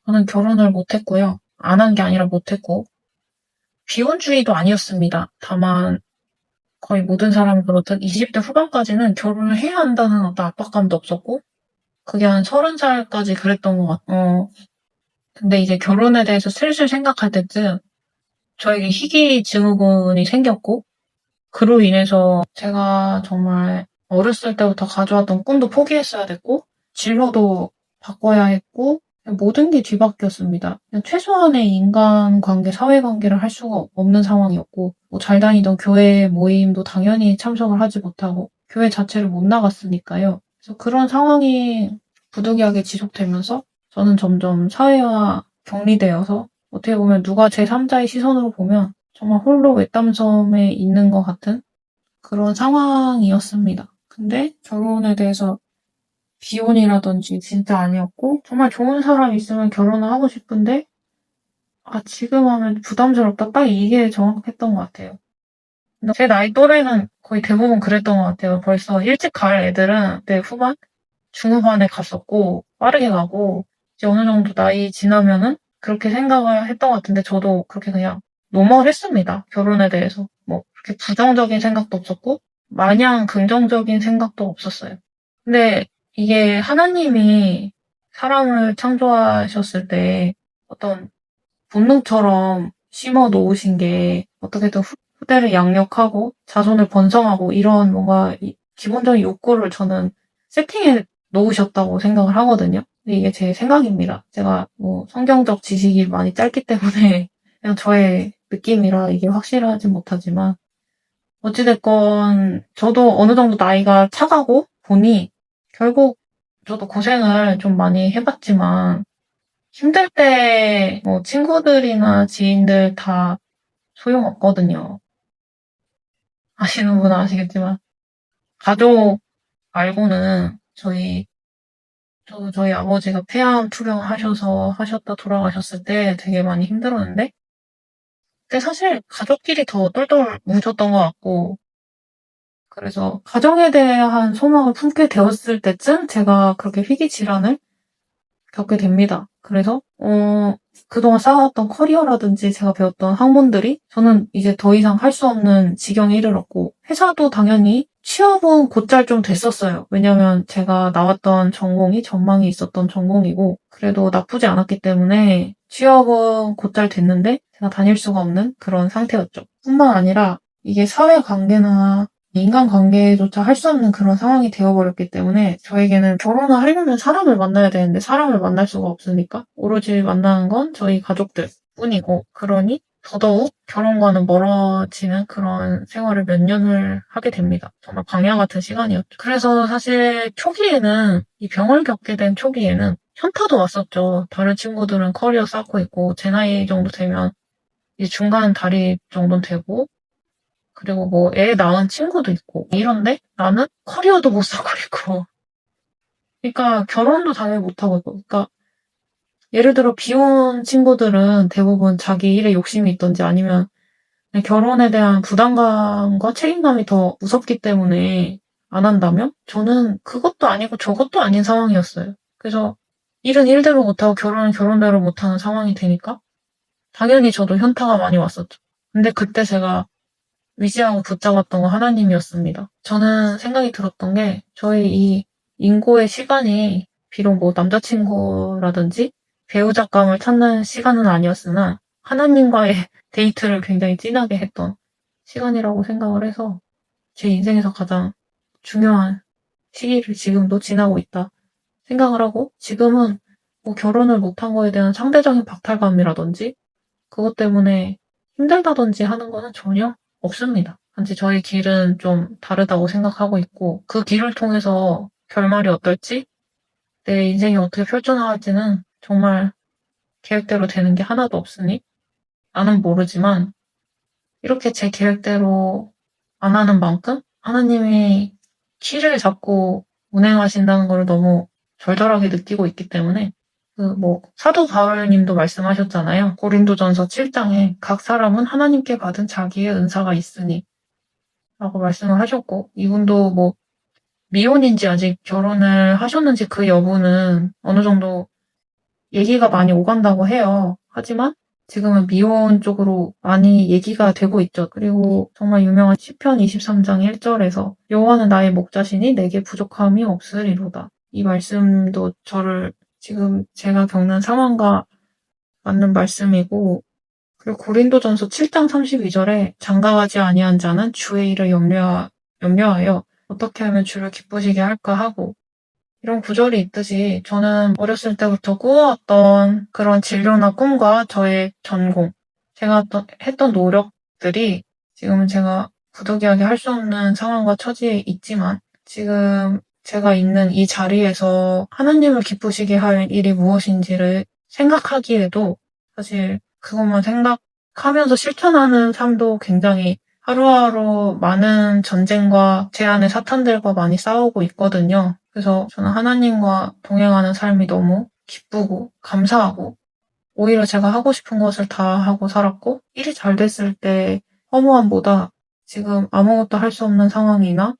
저는 결혼을 못했고요. 안 한 게 아니라 못했고, 비혼주의도 아니었습니다. 다만, 거의 모든 사람이 그렇듯 20대 후반까지는 결혼을 해야 한다는 어떤 압박감도 없었고, 그게 한 30살까지 그랬던 것 같아요. 근데 이제 결혼에 대해서 슬슬 생각할 때쯤, 저에게 희귀 증후군이 생겼고, 그로 인해서 제가 정말 어렸을 때부터 가져왔던 꿈도 포기했어야 됐고, 진로도 바꿔야 했고, 모든 게 뒤바뀌었습니다. 그냥 최소한의 인간관계, 사회관계를 할 수가 없는 상황이었고, 뭐 잘 다니던 교회 모임도 당연히 참석을 하지 못하고, 교회 자체를 못 나갔으니까요. 그래서 그런 상황이 부득이하게 지속되면서, 저는 점점 사회와 격리되어서, 어떻게 보면 누가 제3자의 시선으로 보면, 정말 홀로 외딴섬에 있는 것 같은 그런 상황이었습니다. 근데 결혼에 대해서 비혼이라든지 진짜 아니었고, 정말 좋은 사람 있으면 결혼을 하고 싶은데, 지금 하면 부담스럽다. 딱 이게 정확했던 것 같아요. 근데 제 나이 또래는 거의 대부분 그랬던 것 같아요. 벌써 일찍 갈 애들은 내 후반? 중후반에 갔었고, 빠르게 가고, 이제 어느 정도 나이 지나면은 그렇게 생각을 했던 것 같은데, 저도 그렇게 그냥 노멀했습니다. 결혼에 대해서. 뭐, 그렇게 부정적인 생각도 없었고, 마냥 긍정적인 생각도 없었어요. 근데 이게 하나님이 사람을 창조하셨을 때 어떤 본능처럼 심어 놓으신 게 어떻게든 후대를 양육하고 자손을 번성하고 이런 뭔가 기본적인 욕구를 저는 세팅해 놓으셨다고 생각을 하거든요. 근데 이게 제 생각입니다. 제가 뭐 성경적 지식이 많이 짧기 때문에 그냥 저의 느낌이라 이게 확실하지 못하지만 어찌됐건 저도 어느 정도 나이가 차가고 보니 결국 저도 고생을 좀 많이 해봤지만 힘들 때 뭐 친구들이나 지인들 다 소용없거든요. 아시는 분은 아시겠지만 가족 말고는 저희 아버지가 폐암 투병하셔서 하셨다 돌아가셨을 때 되게 많이 힘들었는데 그때 사실 가족끼리 더 똘똘 뭉쳤던 것 같고 그래서 가정에 대한 소망을 품게 되었을 때쯤 제가 그렇게 희귀 질환을 겪게 됩니다. 그래서 그동안 쌓아왔던 커리어라든지 제가 배웠던 학문들이 저는 이제 더 이상 할 수 없는 지경에 이르렀고 회사도 당연히 취업은 곧잘 좀 됐었어요. 왜냐면 제가 나왔던 전공이 전망이 있었던 전공이고 그래도 나쁘지 않았기 때문에 취업은 곧잘 됐는데 제가 다닐 수가 없는 그런 상태였죠. 뿐만 아니라 이게 사회관계나 인간관계조차 할 수 없는 그런 상황이 되어버렸기 때문에 저에게는 결혼을 하려면 사람을 만나야 되는데 사람을 만날 수가 없으니까 오로지 만나는 건 저희 가족들 뿐이고 그러니 더더욱 결혼과는 멀어지는 그런 생활을 몇 년을 하게 됩니다. 정말 광야 같은 시간이었죠. 그래서 사실 초기에는 이 병을 겪게 된 초기에는 현타도 왔었죠. 다른 친구들은 커리어 쌓고 있고 제 나이 정도 되면 이제 중간 다리 정도는 되고 그리고 뭐 애 낳은 친구도 있고 이런데 나는 커리어도 못 쌓고 있고 그러니까 결혼도 당연히 못하고 있고 그러니까 예를 들어 비혼 친구들은 대부분 자기 일에 욕심이 있던지 아니면 그냥 결혼에 대한 부담감과 책임감이 더 무섭기 때문에 안 한다면 저는 그것도 아니고 저것도 아닌 상황이었어요. 그래서 일은 일대로 못하고 결혼은 결혼대로 못하는 상황이 되니까 당연히 저도 현타가 많이 왔었죠. 근데 그때 제가 위지하고 붙잡았던 건 하나님이었습니다. 저는 생각이 들었던 게 저희 이 인고의 시간이 비록 뭐 남자친구라든지 배우자감을 찾는 시간은 아니었으나 하나님과의 데이트를 굉장히 진하게 했던 시간이라고 생각을 해서 제 인생에서 가장 중요한 시기를 지금도 지나고 있다 생각을 하고 지금은 뭐 결혼을 못한 거에 대한 상대적인 박탈감이라든지 그것 때문에 힘들다든지 하는 거는 전혀 없습니다. 단지 저희 길은 좀 다르다고 생각하고 있고 그 길을 통해서 결말이 어떨지 내 인생이 어떻게 펼쳐나갈지는 정말 계획대로 되는 게 하나도 없으니 나는 모르지만 이렇게 제 계획대로 안 하는 만큼 하나님이 키를 잡고 운행하신다는 걸 너무 절절하게 느끼고 있기 때문에 사도 바울님도 말씀하셨잖아요. 고린도전서 7장에 각 사람은 하나님께 받은 자기의 은사가 있으니 라고 말씀을 하셨고 이분도 미혼인지 아직 결혼을 하셨는지 그 여부는 어느 정도 얘기가 많이 오간다고 해요. 하지만 지금은 미혼 쪽으로 많이 얘기가 되고 있죠. 그리고 정말 유명한 시편 23장 1절에서 여호와는 나의 목자시니 내게 부족함이 없으리로다. 이 말씀도 저를 지금 제가 겪는 상황과 맞는 말씀이고, 그리고 고린도전서 7장 32절에 장가가지 아니한 자는 주의 일을 염려하여 어떻게 하면 주를 기쁘시게 할까 하고, 이런 구절이 있듯이 저는 어렸을 때부터 꾸어왔던 그런 진로나 꿈과 저의 전공, 제가 했던 노력들이 지금은 제가 부득이하게 할 수 없는 상황과 처지에 있지만 지금 제가 있는 이 자리에서 하나님을 기쁘시게 할 일이 무엇인지를 생각하기에도 사실 그것만 생각하면서 실천하는 삶도 굉장히 하루하루 많은 전쟁과 제 안의 사탄들과 많이 싸우고 있거든요. 그래서 저는 하나님과 동행하는 삶이 너무 기쁘고 감사하고 오히려 제가 하고 싶은 것을 다 하고 살았고 일이 잘 됐을 때 허무함보다 지금 아무것도 할 수 없는 상황이나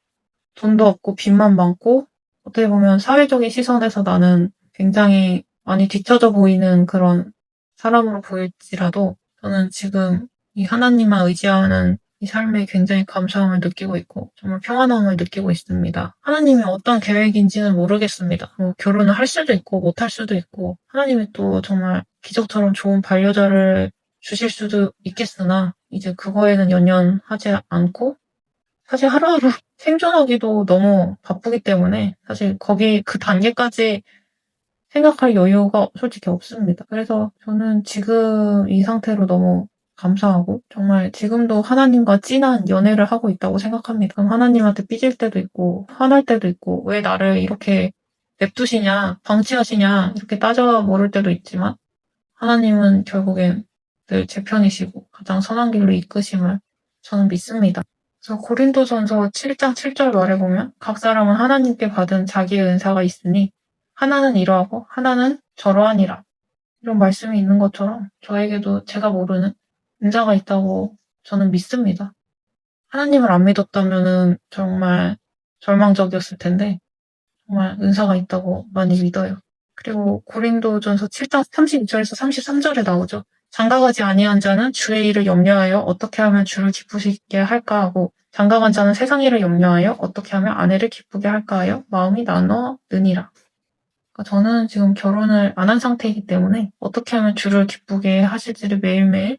돈도 없고 빚만 많고 어떻게 보면 사회적인 시선에서 나는 굉장히 많이 뒤처져 보이는 그런 사람으로 보일지라도 저는 지금 이 하나님만 의지하는 이 삶에 굉장히 감사함을 느끼고 있고 정말 평안함을 느끼고 있습니다. 하나님이 어떤 계획인지는 모르겠습니다. 뭐 결혼을 할 수도 있고 못 할 수도 있고 하나님이 또 정말 기적처럼 좋은 반려자를 주실 수도 있겠으나 이제 그거에는 연연하지 않고 사실 하루하루 생존하기도 너무 바쁘기 때문에 사실 거기 그 단계까지 생각할 여유가 솔직히 없습니다. 그래서 저는 지금 이 상태로 너무 감사하고 정말 지금도 하나님과 진한 연애를 하고 있다고 생각합니다. 그럼 하나님한테 삐질 때도 있고 화날 때도 있고 왜 나를 이렇게 냅두시냐 방치하시냐 이렇게 따져 물을 때도 있지만 하나님은 결국엔 늘 제 편이시고 가장 선한 길로 이끄심을 저는 믿습니다. 그래서 고린도전서 7장 7절 말에 보면 각 사람은 하나님께 받은 자기의 은사가 있으니 하나는 이러하고 하나는 저러하니라. 이런 말씀이 있는 것처럼 저에게도 제가 모르는 은사가 있다고 저는 믿습니다. 하나님을 안 믿었다면은 정말 절망적이었을 텐데 정말 은사가 있다고 많이 믿어요. 그리고 고린도전서 7장 32절에서 33절에 나오죠. 장가가지 아니한 자는 주의 일을 염려하여 어떻게 하면 주를 기쁘시게 할까 하고 장가간 자는 세상 일을 염려하여 어떻게 하면 아내를 기쁘게 할까 하여 마음이 나눠느니라. 그러니까 저는 지금 결혼을 안 한 상태이기 때문에 어떻게 하면 주를 기쁘게 하실지를 매일매일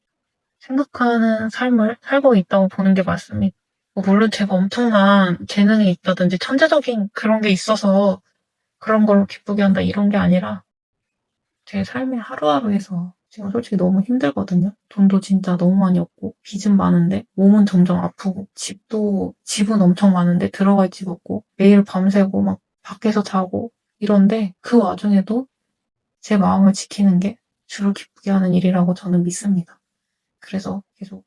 생각하는 삶을 살고 있다고 보는 게 맞습니다. 뭐 물론 제가 엄청난 재능이 있다든지 천재적인 그런 게 있어서 그런 걸로 기쁘게 한다 이런 게 아니라 제 삶의 하루하루에서 지금 솔직히 너무 힘들거든요. 돈도 진짜 너무 많이 없고 빚은 많은데 몸은 점점 아프고 집은 엄청 많은데 들어갈 집 없고 매일 밤새고 막 밖에서 자고 이런데 그 와중에도 제 마음을 지키는 게 주를 기쁘게 하는 일이라고 저는 믿습니다. 그래서 계속